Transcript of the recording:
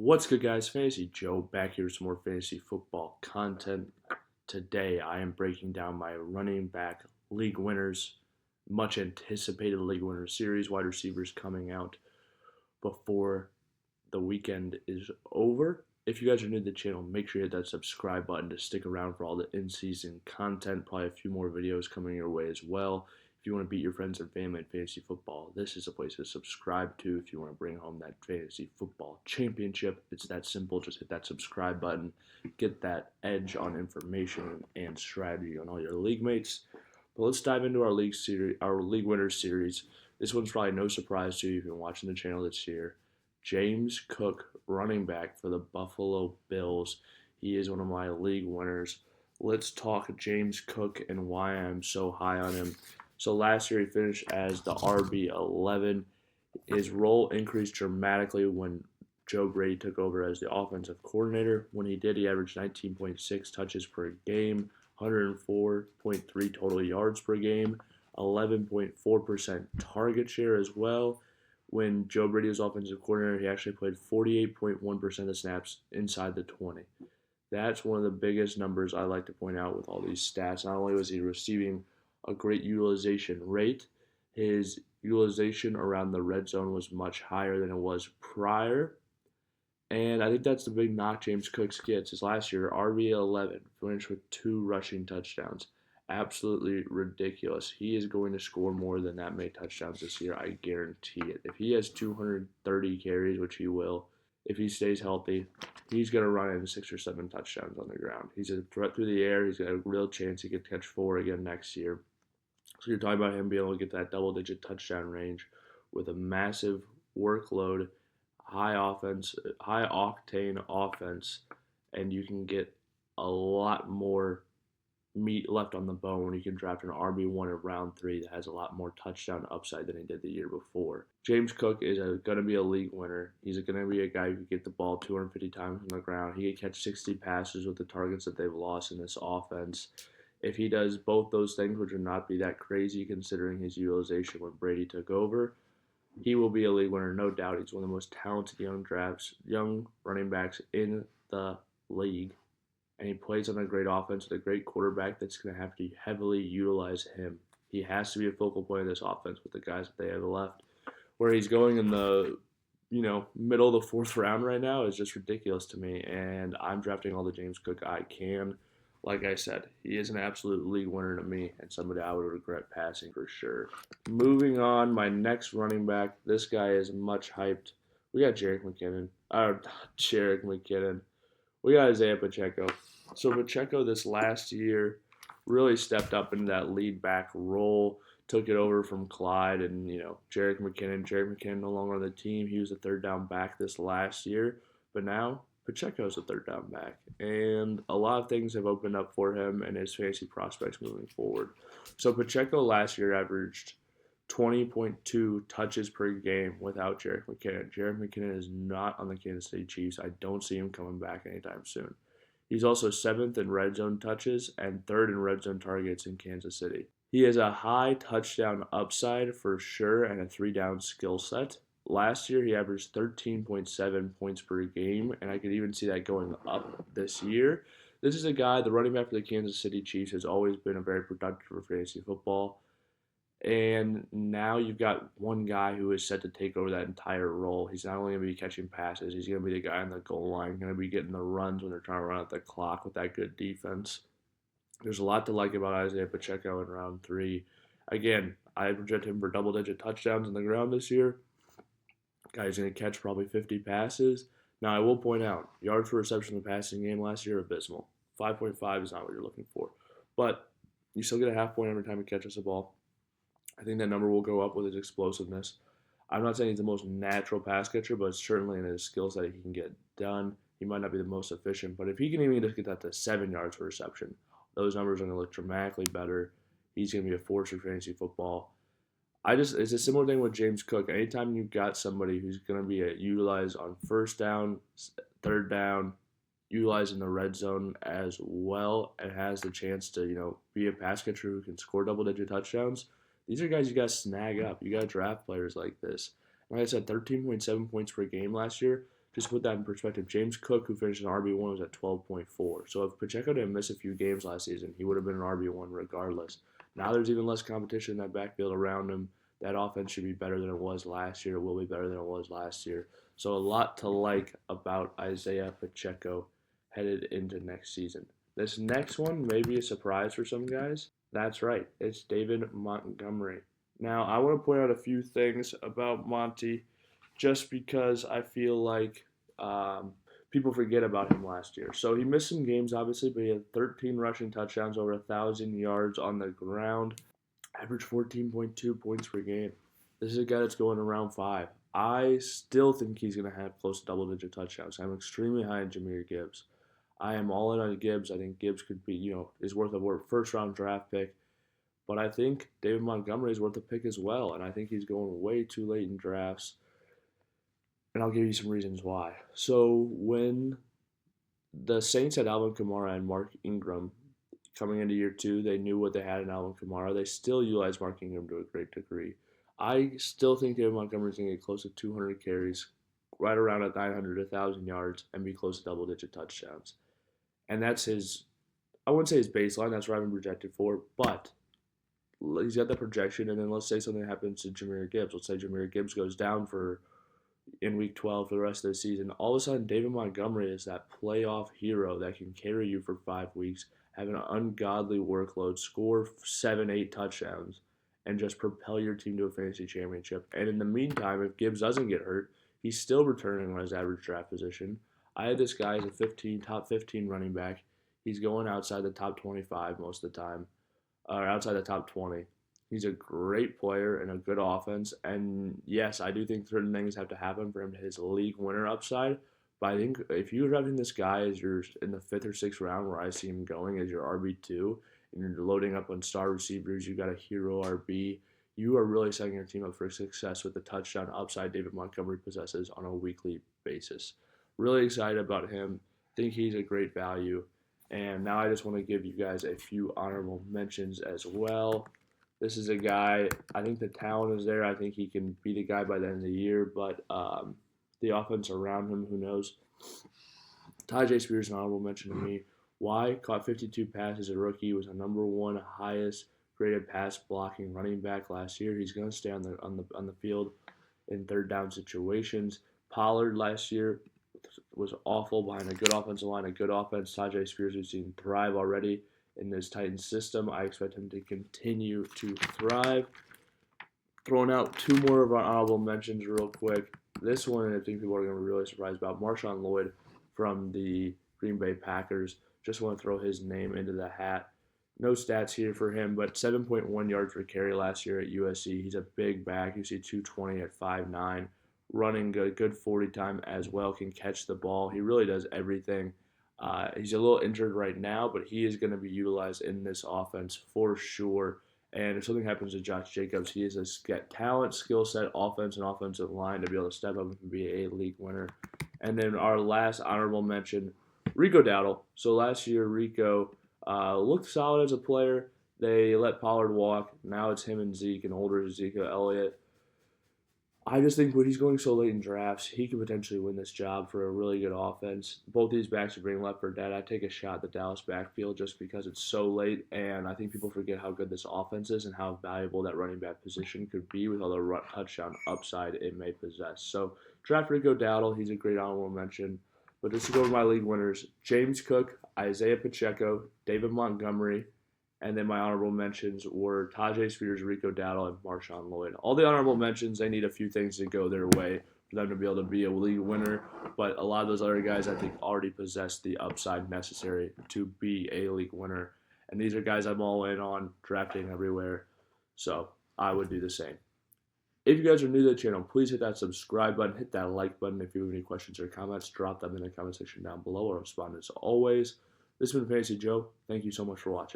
What's good, guys? Fantasy Joe back here with some more fantasy football content. Today, I am breaking down my running back league winners, much anticipated league winner series, wide receivers coming out before the weekend is over. If you guys are new to the channel, make sure you hit that subscribe button to stick around for all the in-season content. Probably a few more videos coming your way as well. If you want to beat your friends and family in fantasy football, this is a place to subscribe to. If you want to bring home that fantasy football championship, it's that simple. Just hit that subscribe button. Get that edge on information and strategy on all your league mates. But let's dive into our league winners series. This one's probably no surprise to you if you've been watching the channel this year. James Cook, running back for the Buffalo Bills. He is one of my league winners. Let's talk James Cook and why I'm so high on him. So last year he finished as the RB11. His role increased dramatically when Joe Brady took over as the offensive coordinator. When he did, he averaged 19.6 touches per game, 104.3 total yards per game, 11.4% target share as well. When Joe Brady was offensive coordinator, he actually played 48.1% of snaps inside the 20. That's one of the biggest numbers I like to point out with all these stats. Not only was he receiving a great utilization rate, his utilization around the red zone was much higher than it was prior. And I think that's the big knock James Cook gets. His last year, RB11, finished with 2 rushing touchdowns. Absolutely ridiculous. He is going to score more than that many touchdowns this year. I guarantee it. If he has 230 carries, which he will, if he stays healthy, he's going to run in 6 or 7 touchdowns on the ground. He's a threat through the air. He's got a real chance he could catch 4 again next year. So you're talking about him being able to get that double-digit touchdown range with a massive workload, high octane offense, and you can get a lot more meat left on the bone. You can draft an RB1 in round 3 that has a lot more touchdown upside than he did the year before. James Cook is going to be a league winner. He's going to be a guy who can get the ball 250 times on the ground. He can catch 60 passes with the targets that they've lost in this offense. If he does both those things, which would not be that crazy considering his utilization when Brady took over, he will be a league winner, no doubt. He's one of the most talented young running backs in the league. And he plays on a great offense with a great quarterback that's going to have to heavily utilize him. He has to be a focal point of this offense with the guys that they have left. Where he's going in the middle of the 4th round right now is just ridiculous to me. And I'm drafting all the James Cook I can. Like I said, he is an absolute league winner to me and somebody I would regret passing for sure. Moving on, my next running back. This guy is much hyped. We got Jerick McKinnon. We got Isaiah Pacheco. So Pacheco this last year really stepped up into that lead back role, took it over from Clyde and, Jerick McKinnon. Jerick McKinnon no longer on the team. He was a 3rd down back this last year. But now Pacheco's a 3rd down back. And a lot of things have opened up for him and his fantasy prospects moving forward. So Pacheco last year averaged 20.2 touches per game without Jerick McKinnon. Jerick McKinnon is not on the Kansas City Chiefs. I don't see him coming back anytime soon. He's also 7th in red zone touches and 3rd in red zone targets in Kansas City. He has a high touchdown upside for sure and a 3-down skill set. Last year, he averaged 13.7 points per game, and I could even see that going up this year. This is a guy, the running back for the Kansas City Chiefs, has always been a very productive for fantasy football. And now you've got one guy who is set to take over that entire role. He's not only going to be catching passes, he's going to be the guy on the goal line, going to be getting the runs when they're trying to run out the clock with that good defense. There's a lot to like about Isaiah Pacheco in round 3. Again, I project him for double-digit touchdowns on the ground this year. Guy's going to catch probably 50 passes. Now, I will point out, yards per reception in the passing game last year, abysmal. 5.5 is not what you're looking for. But you still get a half point every time he catches the ball. I think that number will go up with his explosiveness. I'm not saying he's the most natural pass catcher, but certainly in his skill set he can get done. He might not be the most efficient, but if he can even just get that to 7 yards per reception, those numbers are going to look dramatically better. He's going to be a force for fantasy football. It's a similar thing with James Cook. Anytime you've got somebody who's going to be utilized on 1st down, 3rd down, utilized in the red zone as well, and has the chance to, be a pass catcher who can score double-digit touchdowns, these are guys you got to snag up. You got to draft players like this. Like I said, 13.7 points per game last year. Just to put that in perspective, James Cook, who finished an RB1, was at 12.4. So if Pacheco didn't miss a few games last season, he would have been an RB1 regardless. Now there's even less competition in that backfield around him. That offense should be better than it was last year. It will be better than it was last year. So a lot to like about Isaiah Pacheco headed into next season. This next one may be a surprise for some guys. That's right, it's David Montgomery. Now, I want to point out a few things about Monty just because I feel like um, people forget about him last year. So he missed some games, obviously, but he had 13 rushing touchdowns, over 1,000 yards on the ground, average 14.2 points per game. This is a guy that's going around 5. I still think he's going to have close to double-digit touchdowns. I'm extremely high on Jahmyr Gibbs. I am all in on Gibbs. I think Gibbs could be, is worth a first-round draft pick. But I think David Montgomery is worth a pick as well, and I think he's going way too late in drafts. And I'll give you some reasons why. So when the Saints had Alvin Kamara and Mark Ingram coming into year 2, they knew what they had in Alvin Kamara. They still utilized Mark Ingram to a great degree. I still think David Montgomery is going to get close to 200 carries, right around at 900, 1,000 yards, and be close to double-digit touchdowns. And that's his, I wouldn't say his baseline, that's what I've been projected for, but he's got the projection, and then let's say something happens to Jahmyr Gibbs. Let's say Jahmyr Gibbs goes down in week 12 for the rest of the season. All of a sudden, David Montgomery is that playoff hero that can carry you for 5 weeks, have an ungodly workload, score 7, 8 touchdowns, and just propel your team to a fantasy championship. And in the meantime, if Gibbs doesn't get hurt, he's still returning on his average draft position. I had this guy as a top 15 running back. He's going outside the top 25 most of the time, or outside the top 20. He's a great player and a good offense. And yes, I do think certain things have to happen for him to his league winner upside. But I think if you're drafting this guy as you're in the 5th or 6th round, where I see him going as your RB2, and you're loading up on star receivers, you got a hero RB, you are really setting your team up for success with the touchdown upside David Montgomery possesses on a weekly basis. Really excited about him. Think he's a great value. And now I just want to give you guys a few honorable mentions as well. This is a guy, I think the talent is there. I think he can be the guy by the end of the year, but the offense around him, who knows? Tyjae Spears, an honorable mention to me. Why? Caught 52 passes as a rookie. Was a number 1 highest graded pass blocking running back last year. He's going to stay on the field in third down situations. Pollard last year was awful behind a good offensive line, a good offense. Tyjae Spears, we've seen thrive already in this Titans system. I expect him to continue to thrive. Throwing out 2 more of our honorable mentions real quick. This one, I think people are going to be really surprised about. Marshawn Lloyd from the Green Bay Packers. Just want to throw his name into the hat. No stats here for him, but 7.1 yards per carry last year at USC. He's a big back. You see 220 at 5'9". Running good 40 time as well, can catch the ball. He really does everything. He's a little injured right now, but he is going to be utilized in this offense for sure. And if something happens to Josh Jacobs, he has a talent, skill set, offense, and offensive line to be able to step up and be a league winner. And then our last honorable mention, Rico Dowdle. So last year, Rico looked solid as a player. They let Pollard walk. Now it's him and Zeke, and older Ezekiel Elliott. I just think when he's going so late in drafts, he could potentially win this job for a really good offense. Both these backs are being left for dead. I take a shot at the Dallas backfield just because it's so late, and I think people forget how good this offense is and how valuable that running back position could be with all the touchdown upside it may possess. So draft Rico Dowdle. He's a great honorable mention. But just to go over my league winners, James Cook, Isaiah Pacheco, David Montgomery, and then my honorable mentions were Tyjae Spears, Rico Dowdle, and Marshawn Lloyd. All the honorable mentions, they need a few things to go their way for them to be able to be a league winner. But a lot of those other guys, I think, already possess the upside necessary to be a league winner. And these are guys I'm all in on, drafting everywhere. So I would do the same. If you guys are new to the channel, please hit that subscribe button, hit that like button. If you have any questions or comments, drop them in the comment section down below. I'll respond as always. This has been Fantasy Joe. Thank you so much for watching.